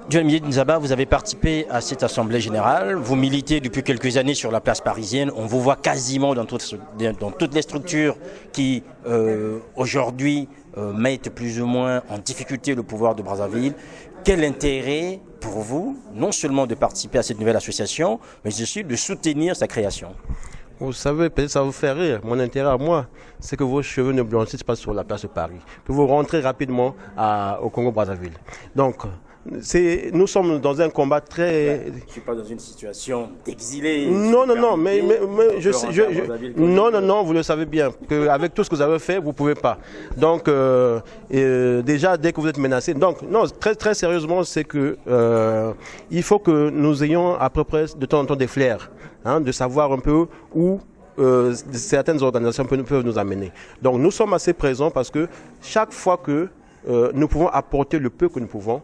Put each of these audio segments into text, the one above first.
Dionne Nzaba, vous avez participé à cette assemblée générale, vous militez depuis quelques années sur la place parisienne, on vous voit quasiment dans toutes les structures qui aujourd'hui mettent plus ou moins en difficulté le pouvoir de Brazzaville. Quel intérêt pour vous, non seulement de participer à cette nouvelle association, mais aussi de soutenir sa création? Vous savez, peut-être ça vous fait rire. Mon intérêt à moi, c'est que vos cheveux ne blanchissent pas sur la place de Paris, que vous rentrez rapidement au Congo-Brazzaville. Donc, nous sommes dans un combat très... Je ne suis pas dans une situation d'exilé. Non, mais non, vous le savez bien, qu'avec tout ce que vous avez fait, vous ne pouvez pas. Donc, déjà, dès que vous êtes menacé... Donc, non, très, très sérieusement, c'est que il faut que nous ayons à peu près de temps en temps des flairs, de savoir un peu où certaines organisations peuvent nous amener. Donc, nous sommes assez présents parce que chaque fois que nous pouvons apporter le peu que nous pouvons,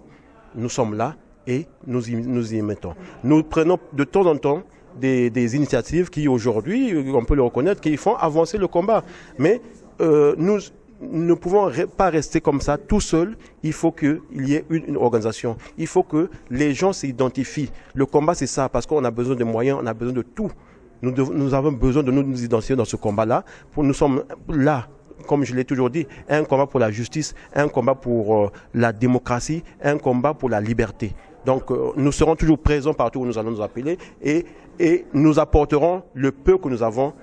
nous sommes là et nous y mettons. Nous prenons de temps en temps des initiatives qui aujourd'hui, on peut le reconnaître, qui font avancer le combat. Mais nous ne pouvons pas rester comme ça tout seul. Il faut qu'il y ait une organisation. Il faut que les gens s'identifient. Le combat, c'est ça, parce qu'on a besoin de moyens, on a besoin de tout. Nous avons besoin de nous identifier dans ce combat-là. Nous sommes là. Comme je l'ai toujours dit, un combat pour la justice, un combat pour la démocratie, un combat pour la liberté. Donc nous serons toujours présents partout où nous allons nous appeler et nous apporterons le peu que nous avons,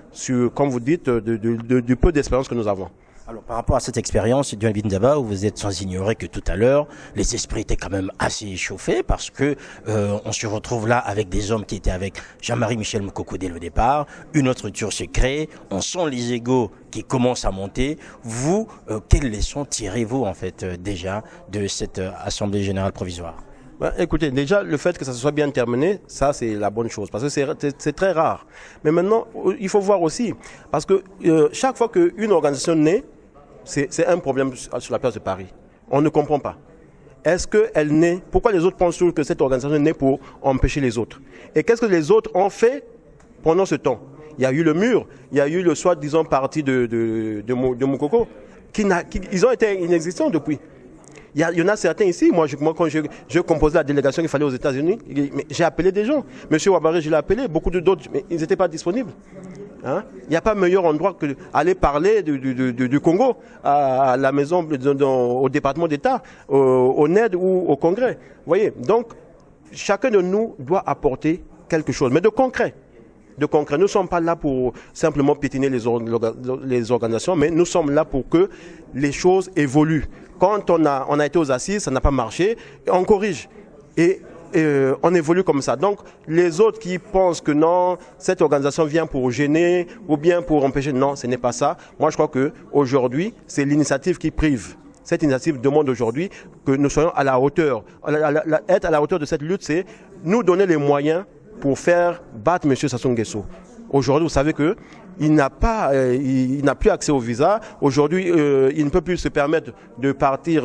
comme vous dites, du peu d'expérience que nous avons. Alors par rapport à cette expérience, Dionne Nzaba, vous êtes sans ignorer que tout à l'heure, les esprits étaient quand même assez échauffés parce que on se retrouve là avec des hommes qui étaient avec Jean-Marie Michel Moukoko dès le départ, une autre structure s'est créée, on sent les égos qui commencent à monter. Vous, quelles leçons tirez-vous en fait déjà de cette Assemblée Générale Provisoire? Écoutez, déjà, le fait que ça se soit bien terminé, ça c'est la bonne chose, parce que c'est très rare. Mais maintenant, il faut voir aussi, parce que chaque fois qu'une organisation naît, c'est un problème sur la place de Paris. On ne comprend pas. Est-ce qu'elle naît? Pourquoi les autres pensent toujours que cette organisation naît pour empêcher les autres? Et qu'est-ce que les autres ont fait pendant ce temps? Il y a eu le mur, il y a eu le soi-disant parti de Moukoko, ils ont été inexistants depuis. Il y en a certains ici, moi quand je composais la délégation qu'il fallait aux États-Unis, j'ai appelé des gens. Monsieur Ouabaré, je l'ai appelé, beaucoup d'autres, mais ils n'étaient pas disponibles. Il n'y a pas meilleur endroit que d'aller parler du Congo à la maison, au département d'État, au NED ou au Congrès. Vous voyez, donc chacun de nous doit apporter quelque chose, mais de concret. Nous ne sommes pas là pour simplement piétiner les organisations, mais nous sommes là pour que les choses évoluent. Quand on a été aux assises, ça n'a pas marché, on corrige. Et on évolue comme ça. Donc, les autres qui pensent que non, cette organisation vient pour gêner ou bien pour empêcher, non, ce n'est pas ça. Moi, je crois qu'aujourd'hui, c'est l'initiative qui prive. Cette initiative demande aujourd'hui que nous soyons à la hauteur. Être à la hauteur de cette lutte, c'est nous donner les moyens pour faire battre M. Sassou Nguesso. Aujourd'hui, vous savez que il n'a plus accès au visa. Aujourd'hui, il ne peut plus se permettre de partir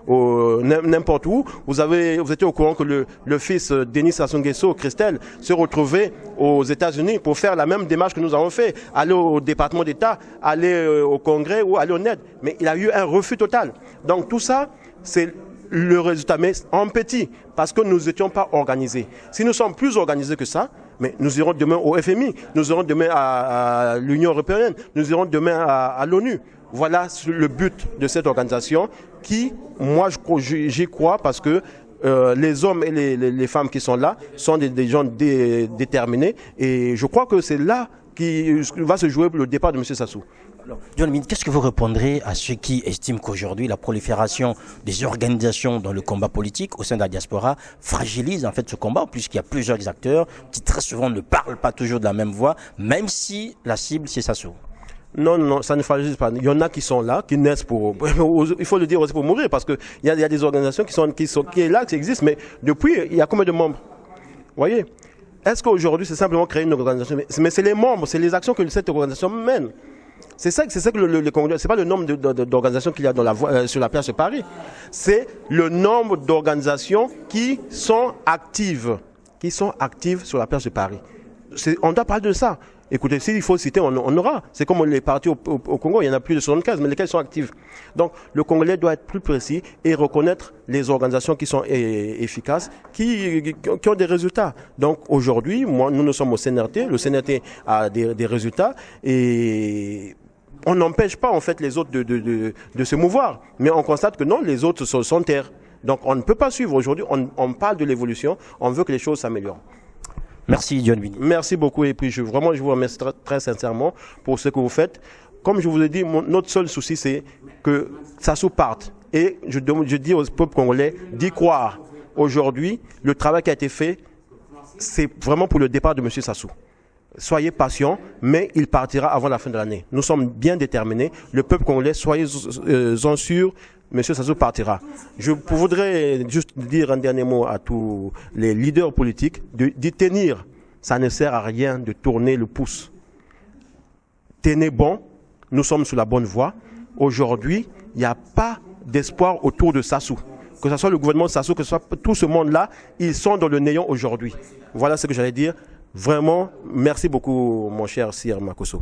n'importe où. Vous étiez au courant que le fils Denis Sassou Nguesso, Christelle, se retrouvait aux États-Unis pour faire la même démarche que nous avons fait, aller au département d'État, aller au Congrès ou aller au NED. Mais il a eu un refus total. Donc tout ça, c'est le résultat, mais en petit, parce que nous n'étions pas organisés. Si nous sommes plus organisés que ça, mais nous irons demain au FMI, nous irons demain à l'Union européenne, nous irons demain à l'ONU. Voilà le but de cette organisation qui, moi, j'y crois parce que les hommes et les femmes qui sont là sont des gens déterminés et je crois que c'est là qui va se jouer le départ de M. Sassou. Alors, Dionne, qu'est-ce que vous répondrez à ceux qui estiment qu'aujourd'hui la prolifération des organisations dans le combat politique au sein de la diaspora fragilise en fait ce combat, puisqu'il y a plusieurs acteurs qui très souvent ne parlent pas toujours de la même voix, même si la cible c'est Sassou? Non, ça ne fragilise pas. Il y en a qui sont là, qui naissent pour, il faut le dire aussi, pour mourir, parce que il y a des organisations qui est là, qui existent, mais depuis, il y a combien de membres? Vous voyez? Est-ce qu'aujourd'hui c'est simplement créer une organisation? Mais c'est les membres, c'est les actions que cette organisation mène. C'est ça que le Congrès, c'est pas le nombre d'organisations qu'il y a sur la place de Paris. C'est le nombre d'organisations qui sont actives sur la place de Paris. On doit parler de ça. Écoutez, s'il faut citer, on aura. C'est comme les partis au Congo, il y en a plus de 75, mais lesquels sont actifs. Donc, le Congolais doit être plus précis et reconnaître les organisations qui sont efficaces, qui ont des résultats. Donc, aujourd'hui, nous sommes au CNRT. Le CNRT a des résultats et on n'empêche pas, en fait, les autres de se mouvoir. Mais on constate que non, les autres sont terres. Donc, on ne peut pas suivre. Aujourd'hui, on parle de l'évolution. On veut que les choses s'améliorent. Merci John Bini. Merci beaucoup et puis je vous remercie très sincèrement pour ce que vous faites. Comme je vous ai dit, notre seul souci c'est que Sassou parte. Et je dis au peuple congolais d'y croire. Aujourd'hui, le travail qui a été fait, c'est vraiment pour le départ de M. Sassou. Soyez patients, mais il partira avant la fin de l'année. Nous sommes bien déterminés. Le peuple congolais, soyez-en sûrs, M. Sassou partira. Je voudrais juste dire un dernier mot à tous les leaders politiques, d'y tenir. Ça ne sert à rien de tourner le pouce. Tenez bon, nous sommes sur la bonne voie. Aujourd'hui, il n'y a pas d'espoir autour de Sassou. Que ce soit le gouvernement de Sassou, que ce soit tout ce monde-là, ils sont dans le néant aujourd'hui. Voilà ce que j'allais dire. Vraiment, merci beaucoup, mon cher Sir Makosso.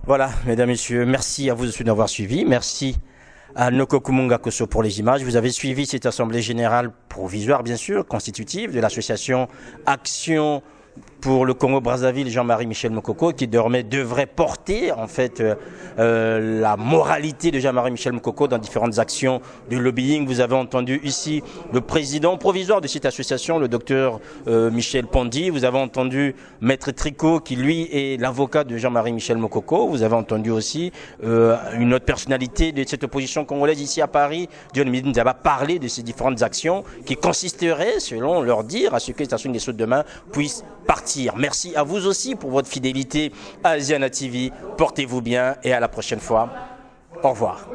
Voilà, mesdames, messieurs, merci à vous de nous avoir suivis. Merci à Nokokumunga Kosso pour les images. Vous avez suivi cette assemblée générale provisoire, bien sûr, constitutive de l'association Action pour le Congo-Brazzaville, Jean-Marie Michel Mokoko, qui désormais devrait porter en fait la moralité de Jean-Marie Michel Mokoko dans différentes actions de lobbying. Vous avez entendu ici le président provisoire de cette association, le docteur Michel Pondy. Vous avez entendu Maître Tricot, qui lui est l'avocat de Jean-Marie Michel Mokoko. Vous avez entendu aussi une autre personnalité de cette opposition congolaise ici à Paris, John Bini Nzaba, parler de ces différentes actions qui consisteraient, selon leur dire, à ce que Station Nguesso demain puisse partir. Merci à vous aussi pour votre fidélité à Asiana TV. Portez-vous bien et à la prochaine fois. Au revoir.